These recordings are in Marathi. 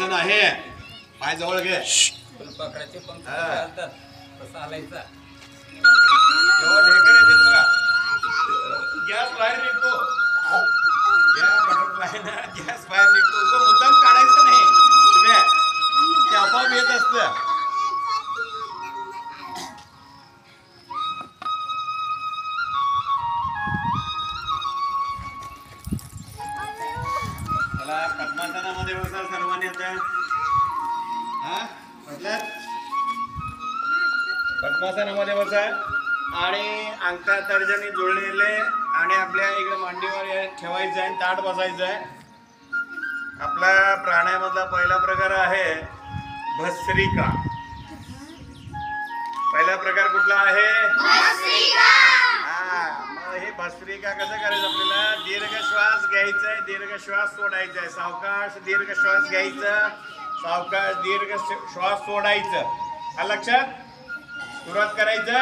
वजन आहे. पाय जवळ घे. फुलपाखराचे पंख घालतात तसा हलायचा. जेव्हा ढेकर येते बघा गॅस बाहेर निघतो. या बटरफ्लाय ना गॅस बाहेर निघतो. उगा मुद्दाम काढायचं नाही. ते आपोआप येत असतं. मला पद्मासनामध्ये बसा सर्वांनी आता. हा म्हटलं पद्मासनामध्ये बसा आणि अंगठा तर्जनी जुळलेले आणि आपल्या इकडे मांडीवर ठेवायचं आहे. ताट बसायचं आहे. आपला प्राणायामधला पहिला प्रकार आहे भस्त्रिका. पहिला प्रकार कुठला आहे? हा मग हे भस्त्रिका कसं करायचं? आपल्याला दीर्घ श्वास घ्यायचा आहे, दीर्घ श्वास सोडायचा आहे. सावकाश दीर्घ श्वास घ्यायचा, सावकाश दीर्घ श्वास सोडायचं. हा लक्षात? सुरुवात करायचं.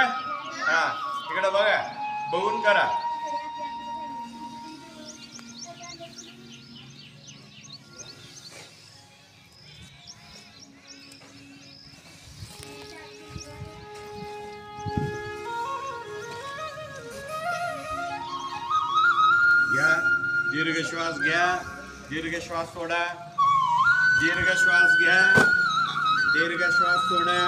हा इकडं बघा, बघून करा. घ्या दीर्घ श्वास घ्या, दीर्घ श्वास सोडा, दीर्घ श्वास घ्या, दीर्घ श्वास सोडा,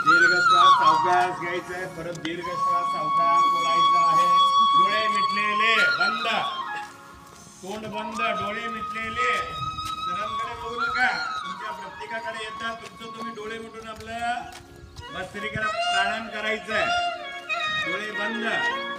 दीर्घ श्वास सावकाश घ्यायचा आहे. परत दीर्घ श्वास सावकाश सोडायचा आहे. डोळे मिटलेले बंद, तोंड बंद, डोळे मिटलेले. सरांकडे बघू नका, तुमच्या प्रत्येकाकडे येतात. तुमचं तुम्ही डोळे मिटून आपलं भस्त्रिकेला प्राणायाम करायचं आहे. डोळे बंद.